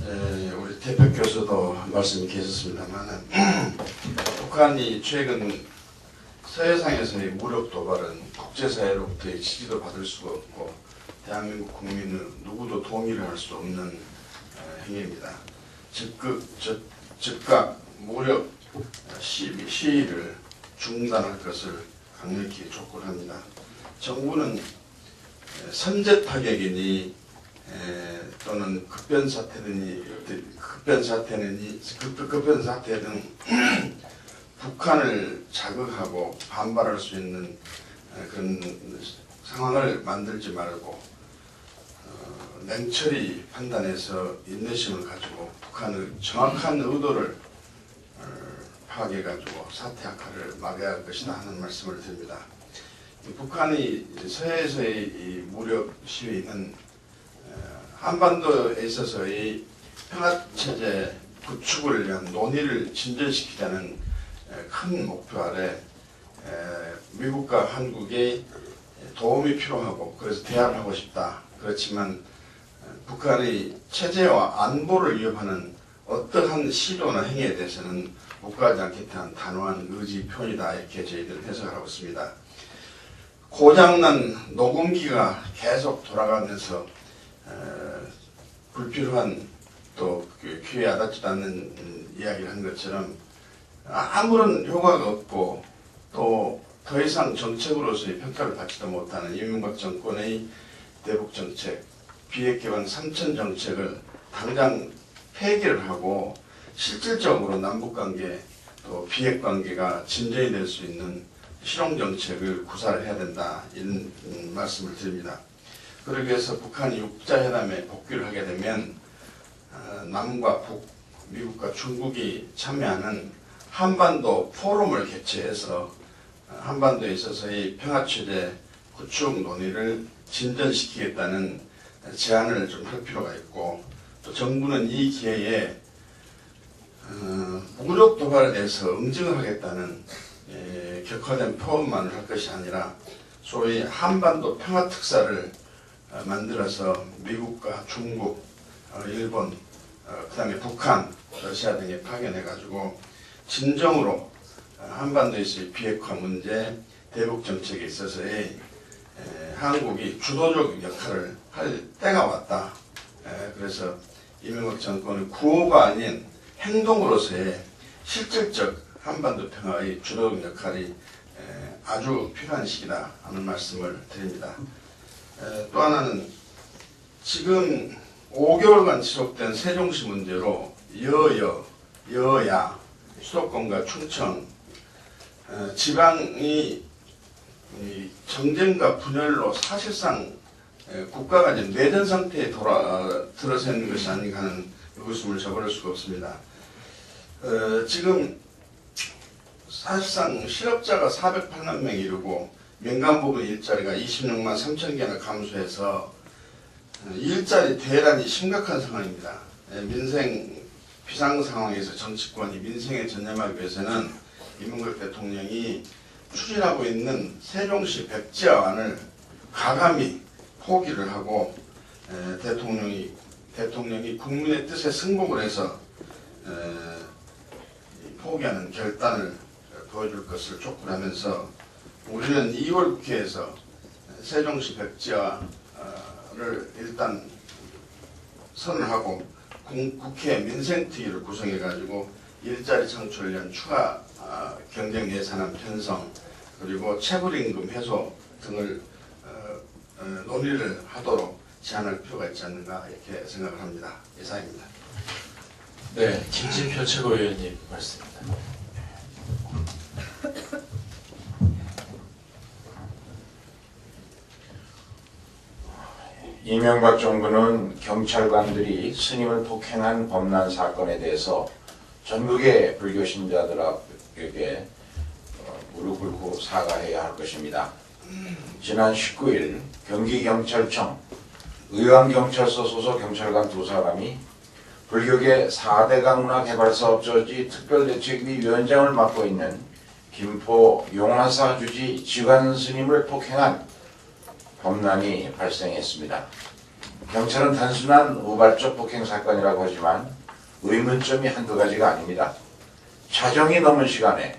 우리 대표 교수도 말씀이 계셨습니다만 북한이 최근 서해상에서의 무력 도발은 국제사회로부터의 지지도 받을 수가 없고 대한민국 국민은 누구도 동의를 할 수 없는 행위입니다. 즉각 무력 시위를 중단할 것을 강력히 촉구합니다. 정부는 선제 타격이니 또는 급변 사태든 북한을 자극하고 반발할 수 있는 그런 상황을 만들지 말고 냉철히 판단해서 인내심을 가지고 북한의 정확한 의도를 파악해가지고 사태 악화를 막아야 할 것이다 하는 말씀을 드립니다. 북한이 서해에서의 이 무력 시위는 한반도에 있어서의 평화체제 구축을 위한 논의를 진전시키자는 큰 목표 아래 미국과 한국의 도움이 필요하고 그래서 대화를 하고 싶다. 그렇지만 북한의 체제와 안보를 위협하는 어떠한 시도나 행위에 대해서는 묵과하지 않겠다는 단호한 의지 표현이다. 이렇게 저희들은 해석을 하고 있습니다. 고장난 녹음기가 계속 돌아가면서 불필요한 또 귀에 와닿지도 않는 이야기를 한 것처럼 아무런 효과가 없고 또 더 이상 정책으로서의 평가를 받지도 못하는 이명박 정권의 대북정책, 비핵개방 3천 정책을 당장 폐기를 하고 실질적으로 남북관계 또 비핵관계가 진전이 될 수 있는 실용정책을 구사를 해야 된다 이런 말씀을 드립니다. 그러기 위해서 북한이 육자회담에 복귀를 하게 되면 남과 북, 미국과 중국이 참여하는 한반도 포럼을 개최해서 한반도에 있어서의 평화체제 구축 논의를 진전시키겠다는 제안을 좀 할 필요가 있고 또 정부는 이 기회에 무력 도발에 대해서 응징을 하겠다는 격화된 표현만을 할 것이 아니라 소위 한반도 평화특사를 만들어서 미국과 중국, 일본, 그 다음에 북한, 러시아 등에 파견해가지고 진정으로 한반도에서의 비핵화 문제, 대북정책에 있어서의 한국이 주도적 역할을 할 때가 왔다. 그래서 이명박 정권의 구호가 아닌 행동으로서의 실질적 한반도 평화의 주도적 역할이 아주 필요한 시기다 하는 말씀을 드립니다. 또 하나는 지금 5개월간 지속된 세종시 문제로 여야, 수도권과 충청, 지방이 정쟁과 분열로 사실상 국가가 이제 내전 상태에 들어서 있는 것이 아닌가 하는 의구심을 저버릴 수가 없습니다. 지금 사실상 실업자가 408만 명이 이르고 민간 부분 일자리가 26만 3천 개나 감소해서 일자리 대란이 심각한 상황입니다. 민생 비상 상황에서 정치권이 민생에 전념하기 위해서는 이명박 대통령이 추진하고 있는 세종시 백지화안을 가감히 포기를 하고 대통령이 국민의 뜻에 승복을 해서 포기하는 결단을 보여줄 것을 촉구를 하면서 우리는 2월 국회에서 세종시 백지화를 일단 선언하고 국회 민생특위를 구성해가지고 일자리 창출을 위한 추가 경쟁 예산안 편성 그리고 체불임금 해소 등을 논의를 하도록 제안할 필요가 있지 않는가 이렇게 생각을 합니다. 이상입니다. 네, 김진표 최고위원님 말씀입니다. 이명박 정부는 경찰관들이 스님을 폭행한 범란 사건에 대해서 전국의 불교 신자들에게 무릎 꿇고 사과해야 할 것입니다. 지난 19일 경기경찰청 의왕경찰서 소속 경찰관 2사람이 불교계 4대 강문화개발사업 저지 특별대책위 위원장을 맡고 있는 김포 용화사 주지 지관 스님을 폭행한 범란이 발생했습니다. 경찰은 단순한 우발적 폭행 사건이라고 하지만 의문점이 한두 가지가 아닙니다. 자정이 넘은 시간에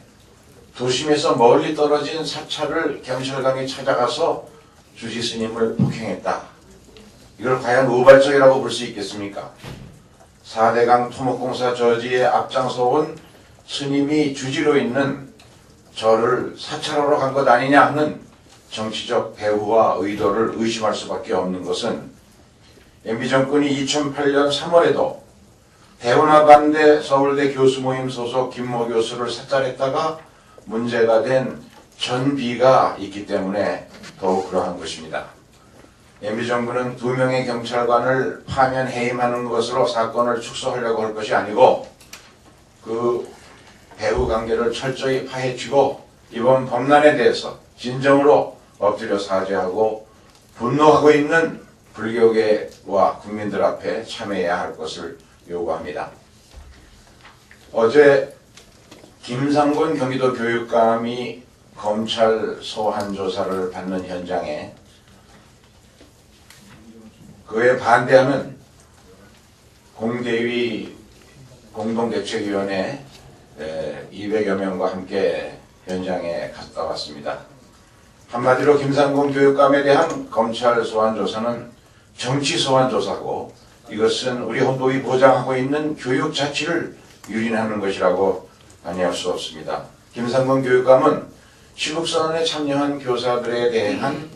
도심에서 멀리 떨어진 사찰을 경찰관이 찾아가서 주지 스님을 폭행했다. 이걸 과연 우발적이라고 볼 수 있겠습니까? 4대강 토목공사 저지에 앞장서온 스님이 주지로 있는 절을 사찰하러 간 것 아니냐 하는 정치적 배후와 의도를 의심할 수밖에 없는 것은 MB 정권이 2008년 3월에도 대운하 반대 서울대 교수 모임 소속 김모 교수를 사찰했다가 문제가 된 전비가 있기 때문에 더욱 그러한 것입니다. MB 정부는 2명의 경찰관을 파면 해임하는 것으로 사건을 축소하려고 할 것이 아니고 그 배후 관계를 철저히 파헤치고 이번 범란에 대해서 진정으로 엎드려 사죄하고 분노하고 있는 불교계와 국민들 앞에 참여해야 할 것을 요구합니다. 어제 김상곤 경기도 교육감이 검찰 소환 조사를 받는 현장에 그에 반대하는 공대위 공동대책위원회 200여 명과 함께 현장에 갔다 왔습니다. 한마디로 김상곤 교육감에 대한 검찰 소환 조사는 정치 소환 조사고 이것은 우리 헌법이 보장하고 있는 교육 자치를 유린하는 것이라고 아니할 수 없습니다. 김상곤 교육감은 시국선언에 참여한 교사들에 대한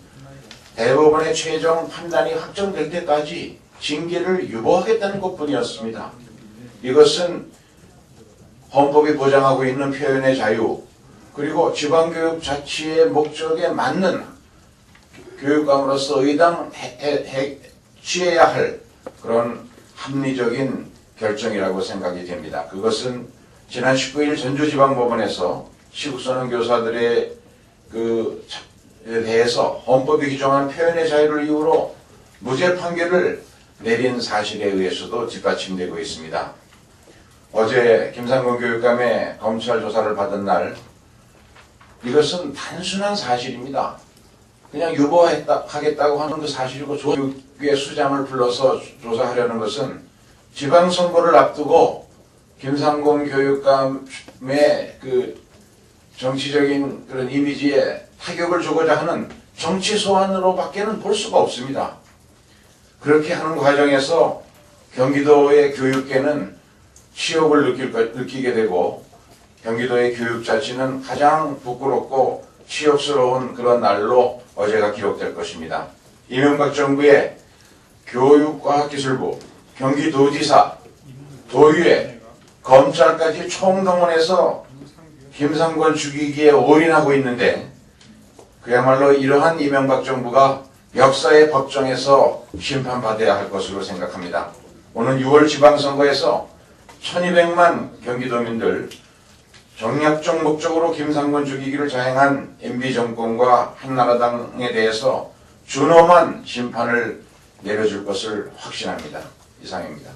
대법원의 최종 판단이 확정될 때까지 징계를 유보하겠다는 것뿐이었습니다. 이것은 헌법이 보장하고 있는 표현의 자유 그리고 지방교육 자치의 목적에 맞는 교육감으로서 취해야 할 그런 합리적인 결정이라고 생각이 됩니다. 그것은 지난 19일 전주지방법원에서 시국선언 교사들의 대해서 헌법이 규정한 표현의 자유를 이유로 무죄 판결을 내린 사실에 의해서도 뒷받침되고 있습니다. 어제 김상곤 교육감의 검찰 조사를 받은 날 이것은 단순한 사실입니다. 그냥 유보하겠다고 하는 그 사실이고 교육의 수장을 불러서 조사하려는 것은 지방선거를 앞두고 김상곤 교육감의 그 정치적인 그런 이미지에 타격을 주고자 하는 정치 소환으로밖에는 볼 수가 없습니다. 그렇게 하는 과정에서 경기도의 교육계는 치욕을 느끼게 되고 경기도의 교육 자치는 가장 부끄럽고 치욕스러운 그런 날로 어제가 기록될 것입니다. 이명박 정부의 교육과학기술부, 경기도지사, 도의회, 검찰까지 총동원해서 김상곤 죽이기에 올인하고 있는데 그야말로 이러한 이명박 정부가 역사의 법정에서 심판받아야 할 것으로 생각합니다. 오는 6월 지방선거에서 1200만 경기도민들 정략적 목적으로 김상곤 죽이기를 자행한 MB 정권과 한나라당에 대해서 준엄한 심판을 내려줄 것을 확신합니다. 이상입니다.